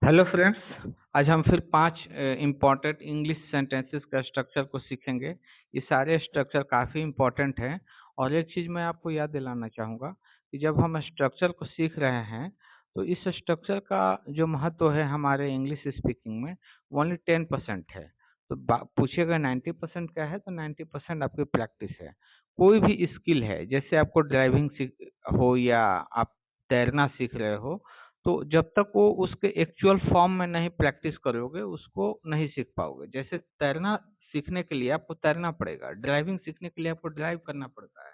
Hello friends. आज हम फिर 5 इम्पॉर्टेंट इंग्लिश सेंटेंसेस का स्ट्रक्चर को सीखेंगे। ये सारे स्ट्रक्चर काफ़ी इम्पॉर्टेंट हैं। और एक चीज़ मैं आपको याद दिलाना चाहूँगा कि जब हम स्ट्रक्चर को सीख रहे हैं तो इस स्ट्रक्चर का जो महत्व है हमारे इंग्लिश स्पीकिंग में ओनली 10% है। तो पूछिएगा 90% क्या है, तो 90% आपकी प्रैक्टिस है। कोई भी स्किल है, जैसे आपको ड्राइविंग सीख हो या आप तैरना सीख रहे हो, तो जब तक वो उसके एक्चुअल फॉर्म में नहीं प्रैक्टिस करोगे, उसको नहीं सीख पाओगे। जैसे तैरना सीखने के लिए आपको तैरना पड़ेगा, ड्राइविंग सीखने के लिए आपको ड्राइव करना पड़ता है।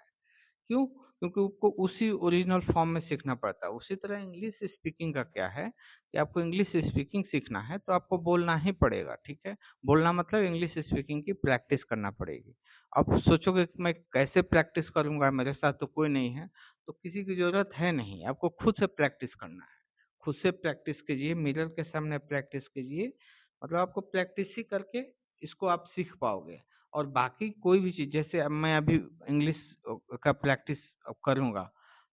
क्यों? क्योंकि उसको उसी ओरिजिनल फॉर्म में सीखना पड़ता है। उसी तरह इंग्लिश स्पीकिंग का क्या है कि आपको इंग्लिश स्पीकिंग सीखना है तो आपको बोलना ही पड़ेगा, ठीक है? बोलना मतलब इंग्लिश स्पीकिंग की प्रैक्टिस करना पड़ेगी। अब सोचोगे कि मैं कैसे प्रैक्टिस करूँगा, मेरे साथ तो कोई नहीं है, तो किसी की ज़रूरत है नहीं, आपको खुद से प्रैक्टिस करना है। खुद से प्रैक्टिस कीजिए, मिरर के सामने प्रैक्टिस कीजिए, मतलब आपको प्रैक्टिस ही करके इसको आप सीख पाओगे। और बाकी कोई भी चीज़, जैसे अब मैं अभी इंग्लिश का प्रैक्टिस करूँगा,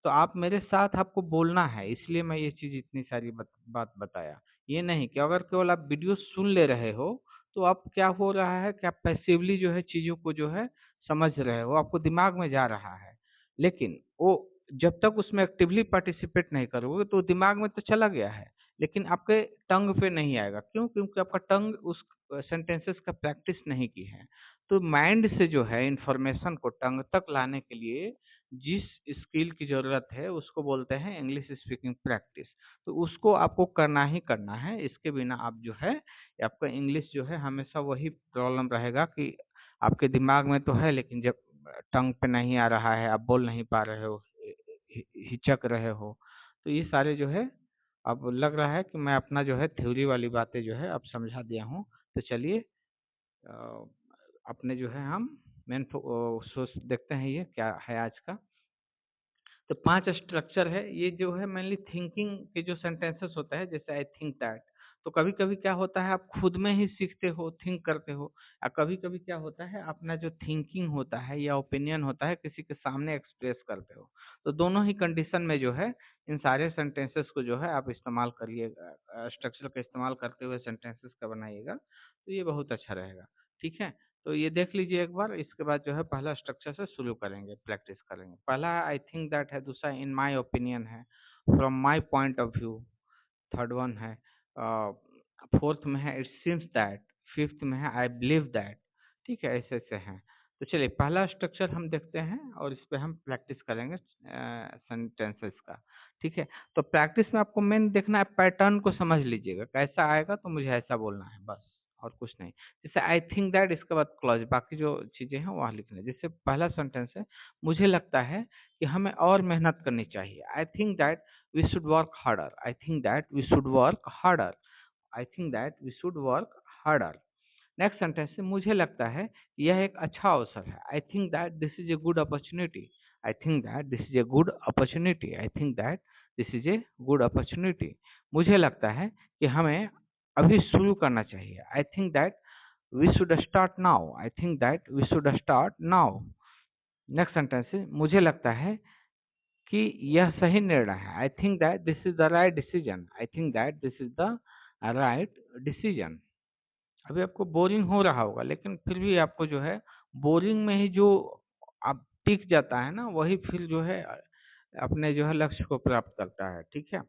तो आप मेरे साथ आपको बोलना है, इसलिए मैं ये चीज़ इतनी सारी बात बताया। ये नहीं कि अगर केवल आप वीडियो सुन ले रहे हो, तो आप क्या हो रहा है कि आप पैसिवली जो है चीज़ों को जो है समझ रहे हो, आपको दिमाग में जा रहा है। लेकिन वो जब तक उसमें एक्टिवली पार्टिसिपेट नहीं करोगे तो दिमाग में तो चला गया है, लेकिन आपके टंग पे नहीं आएगा। क्यों? क्योंकि आपका टंग उस सेंटेंसेस का प्रैक्टिस नहीं की है। तो माइंड से जो है इन्फॉर्मेशन को टंग तक लाने के लिए जिस स्किल की ज़रूरत है उसको बोलते हैं इंग्लिश स्पीकिंग प्रैक्टिस। तो उसको आपको करना ही करना है, इसके बिना आप जो है आपका इंग्लिश जो है हमेशा वही प्रॉब्लम रहेगा कि आपके दिमाग में तो है, लेकिन जब टंग पे नहीं आ रहा है, आप बोल नहीं पा रहे हो, हिचक रहे हो। तो ये सारे जो है, अब लग रहा है कि मैं अपना जो है थ्योरी वाली बातें जो है अब समझा दिया हूँ। तो चलिए अ, अपने जो है हम मेन सोर्स देखते हैं ये क्या है आज का। तो 5 स्ट्रक्चर है, ये जो है मेनली थिंकिंग के जो सेंटेंसेस होता है, जैसे आई थिंक दैट। तो कभी-कभी क्या होता है, आप खुद में ही सीखते हो, थिंक करते हो। कभी-कभी क्या होता है, अपना जो थिंकिंग होता है या ओपिनियन होता है, किसी के सामने एक्सप्रेस करते हो। तो दोनों ही कंडीशन में जो है, इन सारे सेंटेंसेस को जो है आप इस्तेमाल करिएगा, स्ट्रक्चर का इस्तेमाल करते हुए सेंटेंसेस का बनाइएगा, तो ये बहुत अच्छा रहेगा। ठीक है? तो ये देख लीजिए एक बार, इसके बाद जो है पहला स्ट्रक्चर से शुरू करेंगे, प्रैक्टिस करेंगे। पहला है आई थिंक दैट है, दूसरा इन माय ओपिनियन है, from my point of view, third one है, फोर्थ में है इट सीम्स दैट, फिफ्थ में है आई बिलीव दैट। ठीक है, ऐसे-ऐसे हैं। तो चलिए पहला स्ट्रक्चर हम देखते हैं और इस पे हम प्रैक्टिस करेंगे सेंटेंसेस का। ठीक है? तो प्रैक्टिस में आपको मेन देखना है, पैटर्न को समझ लीजिएगा, कैसा आएगा तो मुझे ऐसा बोलना है बस, और कुछ नहीं। जैसे आई थिंक दैट, इसके बाद क्लॉज, बाकी जो चीज़ें हैं वहाँ लिखना है। जैसे पहला सेंटेंस है, मुझे लगता है कि हमें और मेहनत करनी चाहिए। I think that we should work harder. I think that we should work harder. I think that we should work harder. Next sentence है, मुझे लगता है कि यह एक अच्छा अवसर है। I think that this is a good opportunity. I think that this is a good opportunity. I think that this is a good opportunity. मुझे लगता है कि हमें अभी शुरू करना चाहिए। I think that we should start now. I think that we should start now. Next sentence है, मुझे लगता है कि यह सही निर्णय है। I think that this is the right decision. I think that this is the right decision. अभी आपको बोरिंग हो रहा होगा, लेकिन फिर भी आपको जो है बोरिंग में ही जो आप टिक जाता है ना, वही फिर जो है अपने जो है लक्ष्य को प्राप्त करता है। ठीक है?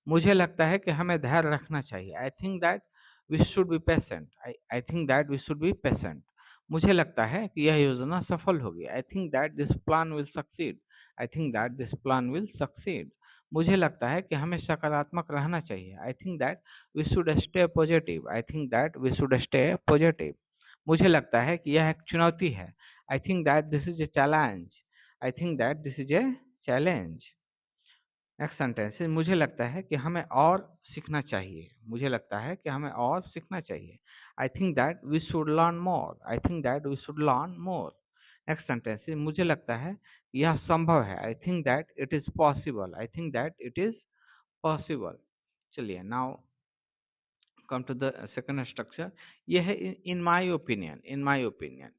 मुझे लगता है कि हमें धैर्य रखना चाहिए। I think that we should be patient. I think that we should be patient. मुझे लगता है कि यह योजना सफल होगी। I think that this plan will succeed. I think that this plan will succeed. मुझे लगता है कि हमें सकारात्मक रहना चाहिए। I think that we should stay positive. I think that we should stay positive. मुझे लगता है कि यह एक चुनौती है। I think that this is a challenge. I think that this is a challenge. Next sentence है, मुझे लगता है कि हमें और सीखना चाहिए। मुझे लगता है कि हमें और सीखना चाहिए। I think that we should learn more. I think that we should learn more. Next sentence है, मुझे लगता है कि यह संभव है। I think that it is possible. I think that it is possible. चलिए now come to the second structure. ये है in my opinion. In my opinion,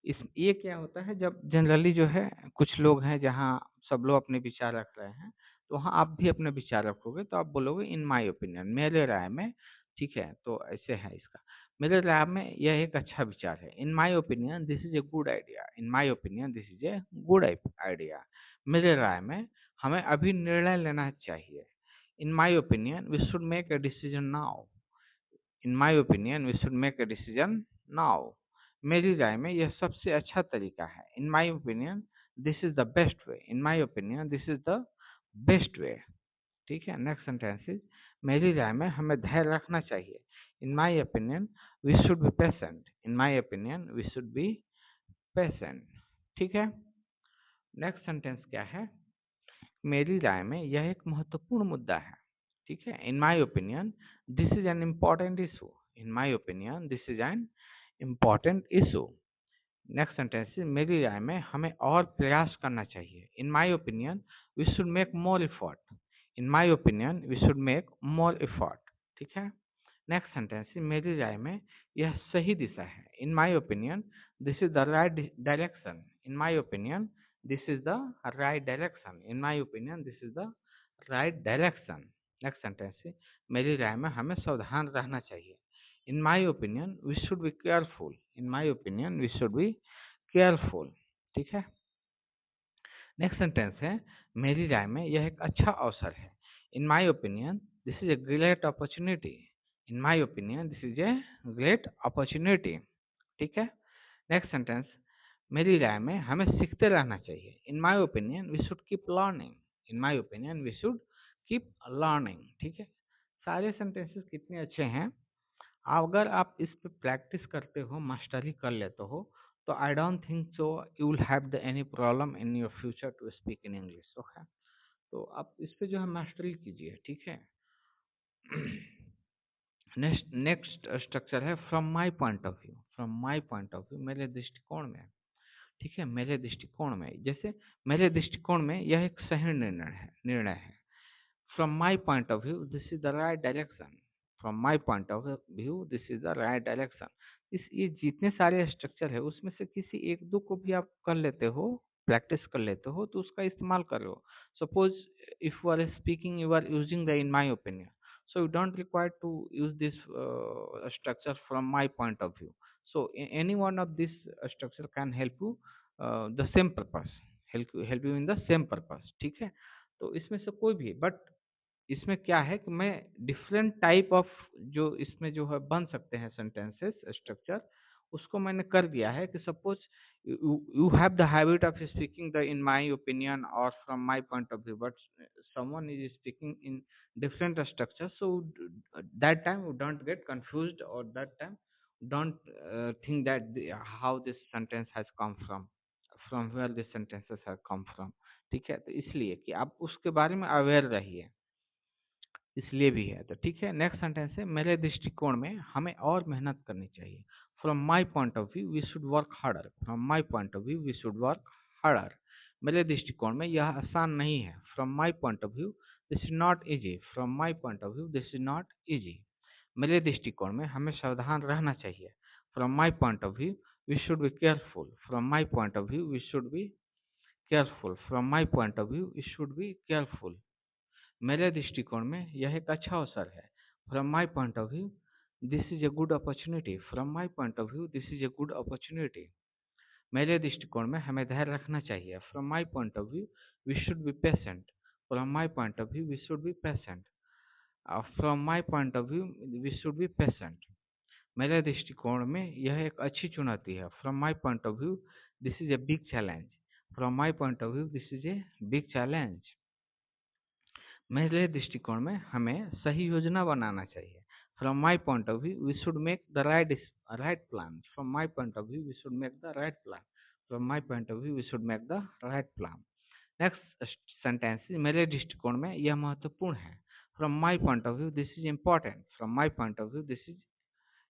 इस ये क्या होता है, जब जनरली जो है कुछ लोग हैं जहाँ सब लोग अपने विचार रख रहे हैं, तो हाँ, आप भी अपने विचार रखोगे तो आप बोलोगे इन माय ओपिनियन, मेरे राय में, ठीक है? तो ऐसे है इसका। मेरे राय में यह एक अच्छा विचार है। In my opinion this is a good idea. In my opinion this is a good idea. मेरे राय में हमें अभी निर्णय लेना चाहिए। In my opinion we should make a decision now. In my opinion we should make a decision now. मेरी राय में यह सबसे अच्छा तरीका है। In my opinion this is the best way. In my opinion this is the best वे। ठीक है। नेक्स्ट सेंटेंस इज मेरी राय में हमें धैर्य रखना चाहिए। In my opinion we should be patient. In my opinion we should be patient. ठीक है। नेक्स्ट सेंटेंस क्या है? मेरी राय में यह एक महत्वपूर्ण मुद्दा है। ठीक है। In my opinion this is an important issue. In my opinion this is an important issue. Next sentence, मेरी राय में हमें और प्रयास करना चाहिए। In my opinion we should make more effort. In my opinion we should make more effort. ठीक है। नेक्स्ट सेंटेंस, मेरी राय में यह सही दिशा है। In my opinion this is the right direction. In my opinion this is the right direction. In my opinion this is the right direction. Next sentence, मेरी राय में हमें सावधान रहना चाहिए। In my opinion, we should be careful. In my opinion, we should be careful. ठीक है। Next sentence है मेरी राय में यह एक अच्छा अवसर है। In my opinion this is a great opportunity. In my opinion this is a great opportunity. ठीक है। नेक्स्ट सेंटेंस, मेरी राय में हमें सीखते रहना चाहिए। In my opinion we should keep learning. In my opinion we should keep learning. ठीक है। सारे सेंटेंसेस कितने अच्छे हैं। अगर आप इस पे प्रैक्टिस करते हो, मास्टरी कर लेते हो, तो I don't think so you will have the any problem in your future to speak in English. Okay. तो आप इस पे जो है मास्टरी कीजिए। ठीक है। नेक्स्ट स्ट्रक्चर है from my point of view. From my point of view, मेरे दृष्टिकोण में। ठीक है। मेरे दृष्टिकोण में, जैसे मेरे दृष्टिकोण में यह एक सही निर्णय है। From my point of view, this is the right direction. From my point of view, this is the right direction. इस ये जितने सारे स्ट्रक्चर है उसमें से किसी एक दो को भी आप कर लेते हो, प्रैक्टिस कर लेते हो, तो उसका इस्तेमाल करो। Suppose if you are speaking, you are using the in my opinion, so you don't require to use this structure from my point of view. So any one of this structure can help you the same purpose, help you in the same purpose. ठीक है। तो इसमें से कोई भी, but इसमें क्या है कि मैं डिफरेंट टाइप ऑफ जो इसमें जो है बन सकते हैं सेंटेंसेस स्ट्रक्चर, उसको मैंने कर दिया है कि suppose you have the habit of speaking the in my opinion और from my point of view, but someone is speaking in different structure, so that time you don't get confused, और that time don't think that how this sentence has come from where this sentences have come from. ठीक है। तो इसलिए कि आप उसके बारे में अवेयर रहिए, इसलिए भी है। तो ठीक है। नेक्स्ट सेंटेंस है मेरे दृष्टिकोण में हमें और मेहनत करनी चाहिए। From my point of view we should work harder. From my point of view we should work harder. मेरे दृष्टिकोण में यह आसान नहीं है। From my point of view this is not easy. From my point of view this is not easy. मेरे दृष्टिकोण में हमें सावधान रहना चाहिए। From my point of view we should be careful. From my point of view we should be careful. From my point of view we should be careful. मेरे दृष्टिकोण में यह एक अच्छा अवसर है। From my point of view this is a good opportunity. From my point of view this is a good opportunity. मेरे दृष्टिकोण में हमें धैर्य रखना चाहिए। From my point of view we should be patient. From my point of view we should be patient. From my point of view we should be patient. मेरे दृष्टिकोण में यह एक अच्छी चुनौती है। From my point of view this is a big challenge. From my point of view this is a big challenge. मेरे दृष्टिकोण में हमें सही योजना बनाना चाहिए। From my point of view we should make the right plan. From my point of view we should make the right plan. From my point of view we should make the right plan. Next sentence, मेरे दृष्टिकोण में यह महत्वपूर्ण है। From my point of view this is important. From my point of view this is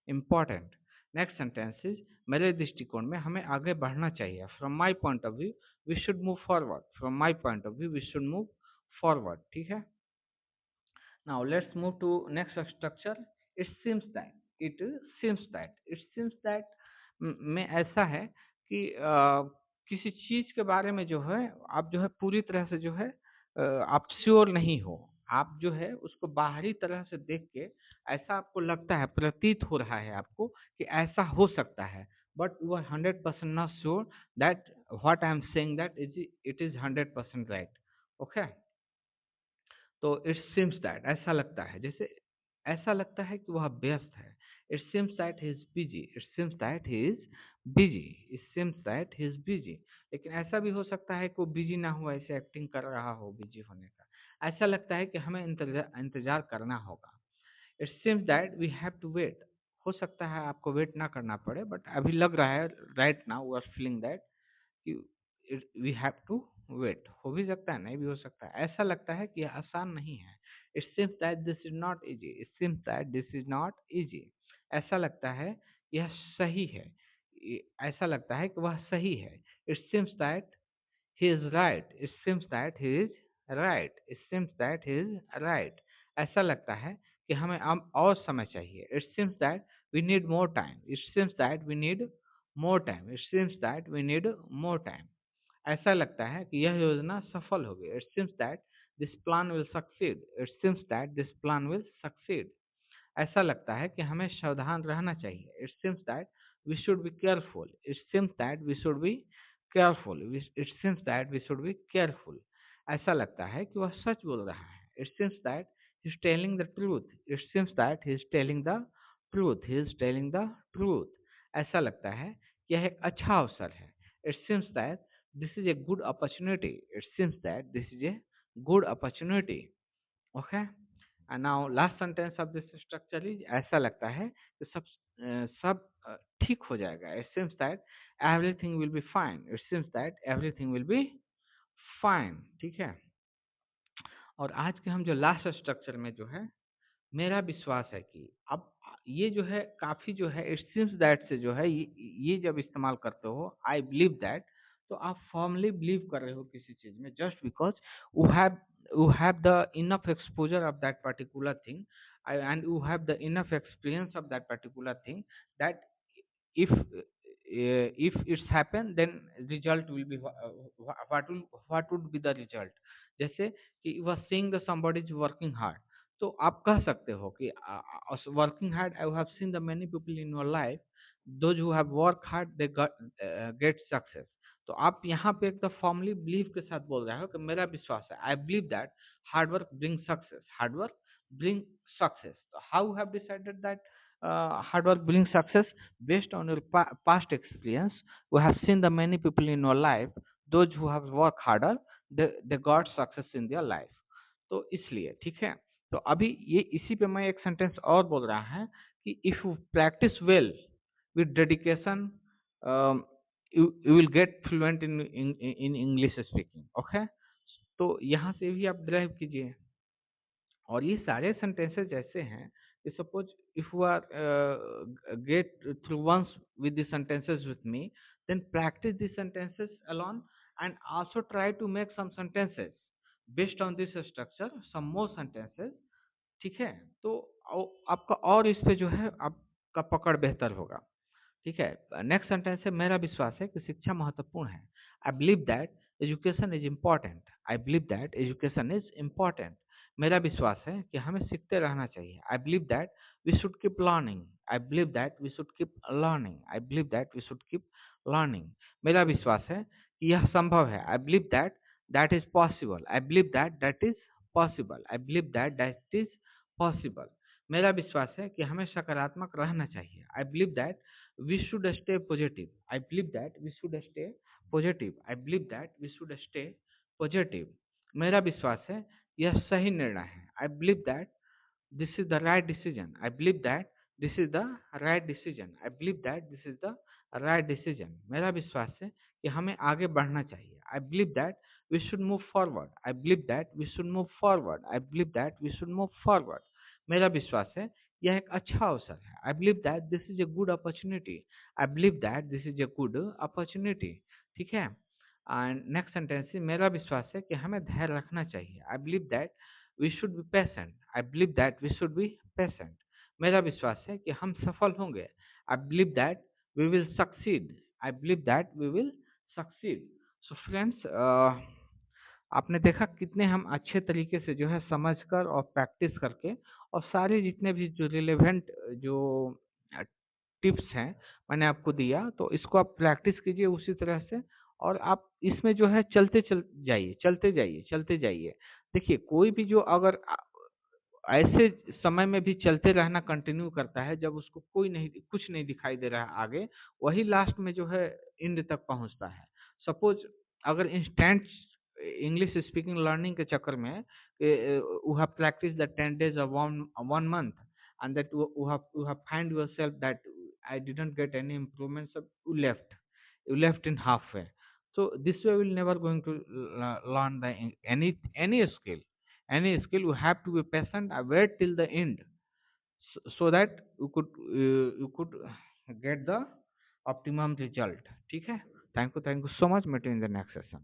important. Next sentence is मेरे दृष्टिकोण में हमें आगे बढ़ना चाहिए। From my point of view we should move forward. From my point of view we should move forward. ठीक है। Now let's move to next structure. It seems that it seems that में ऐसा है कि किसी चीज के बारे में जो है आप जो है पूरी तरह से जो है आप श्योर नहीं हो, आप जो है उसको बाहरी तरह से देख के ऐसा आपको लगता है, प्रतीत हो रहा है आपको कि ऐसा हो सकता है, but you are 100% not sure that what I am saying that it is 100% right. Okay, तो इट सिम्स दैट ऐसा लगता है, जैसे ऐसा लगता है कि वह व्यस्त है। It seems that he is busy, it seems that he is busy, it seems that he is busy. लेकिन ऐसा भी हो सकता है कि वो बिजी ना हो, ऐसे एक्टिंग कर रहा हो बिजी होने का। ऐसा लगता है कि हमें इंतजार करना होगा। It seems that we have to wait. हो सकता है आपको वेट ना करना पड़े, बट अभी लग रहा है right now we are feeling that कि वी हैव टू वेट। हो भी सकता है, नहीं भी हो सकता है। ऐसा लगता है कि यह आसान नहीं है। It seems that this is not easy, it seems that this is not easy. ऐसा लगता है यह सही है, ऐसा लगता है कि वह सही है। It seems that he is right, it seems that he is right, it seems that he is right। ऐसा लगता है कि हमें अब और समय चाहिए। It seems that we need more time, it seems that we need more time, it seems that we need more time। ऐसा लगता है कि यह योजना सफल होगी। It seems that this plan will succeed, it seems that this plan will succeed। ऐसा लगता है कि हमें सावधान रहना चाहिए। It seems that we should be careful, it seems that we should be careful, it seems that we should be careful. ऐसा लगता है कि वह सच बोल रहा है। It seems that he is telling the truth, it seems that he is telling the truth, he is telling the truth. ऐसा लगता है कि यह एक अच्छा अवसर है। It seems that this is a good opportunity, it seems that this is a good opportunity. Okay, and now last sentence of this structure is, ऐसा लगता है कि सब ठीक हो जाएगा। It seems that everything will be fine, it seems that everything will be fine. ठीक है, और आज के हम जो लास्ट स्ट्रक्चर में जो है, मेरा विश्वास है कि अब ये जो है काफ़ी जो है इट सीम्स दैट से जो है ये जब इस्तेमाल करते हो, आई बिलीव दैट, तो आप फॉर्मली बिलीव कर रहे हो किसी चीज़ में, just because you have the enough exposure of that particular thing and you have the enough experience of that particular thing, that if it's happened then result will be what would be the result। जैसे कि you are seeing the somebody is working hard, तो आप कह सकते हो कि working hard, I have seen the many people in your life, those who have work hard they get success. तो आप यहाँ पे एकदम फॉर्मली बिलीव के साथ बोल रहे हो कि मेरा विश्वास है, I believe that hard work bring success, hard work bring success. तो how have decided that hard work brings success? Based on your past experience, we have seen the many people in your life, those who have worked harder, they got success in their life। तो इसलिए ठीक है, तो अभी ये इसी पे मैं एक सेंटेंस और बोल रहा है कि if you practice well with dedication, you will get fluent in English speaking. Okay, तो यहाँ से भी आप ड्राइव कीजिए। और ये सारे सेंटेंसेस ऐसे हैं कि suppose if you are get through once with the sentences with me, then practice the sentences alone and also try to make some sentences based on this structure, some more sentences. ठीक है, तो आपका और इस पे जो है आपका पकड़ बेहतर होगा। ठीक है, नेक्स्ट सेंटेंस है, मेरा विश्वास है कि शिक्षा महत्वपूर्ण है। I believe that education is important, I believe that education is important. मेरा विश्वास है कि हमें सीखते रहना चाहिए। I believe that we should keep learning, I believe that we should keep learning, I believe that we should keep learning. मेरा विश्वास है कि यह संभव है। I believe that that is possible, I believe that that is possible, I believe that that is possible. मेरा विश्वास है कि हमें सकारात्मक रहना चाहिए। I believe that we should stay positive, I believe that we should stay positive, I believe that we should stay positive। मेरा विश्वास है यह सही निर्णय है। I believe that this is the right decision, I believe that this is the right decision, I believe that this is the right decision। मेरा विश्वास है कि हमें आगे बढ़ना चाहिए। I believe that we should move forward, I believe that we should move forward, I believe that we should move forward। मेरा विश्वास है यह एक अच्छा अवसर है। I believe that this is a good opportunity, I believe that this is a good opportunity. ठीक है, एंड नेक्स्ट सेंटेंस, मेरा विश्वास है कि हमें धैर्य रखना चाहिए। I believe that we should be patient, I believe that we should be patient. मेरा विश्वास है कि हम सफल होंगे। I believe that we will succeed, I believe that we will succeed. So friends, आपने देखा कितने हम अच्छे तरीके से जो है समझकर और प्रैक्टिस करके और सारे जितने भी जो रिलेवेंट जो टिप्स हैं मैंने आपको दिया, तो इसको आप प्रैक्टिस कीजिए उसी तरह से और आप इसमें जो है चलते जाइए। देखिए कोई भी जो अगर ऐसे समय में भी चलते रहना कंटिन्यू करता है जब उसको कोई नहीं कुछ नहीं दिखाई दे रहा है आगे, वही लास्ट में जो है एंड तक पहुँचता है। सपोज़ अगर इंस्टेंट इंग्लिश स्पीकिंग लर्निंग के चक्कर में you have practice the 10 days or one month and that you have find yourself that I didn't get any improvement, so you left in halfway. So this way will never going to learn the any skill. Any skill you have to be patient and wait till the end, so that you could get the optimum result. ठीक है? Thank you so much. Meet you in the next session.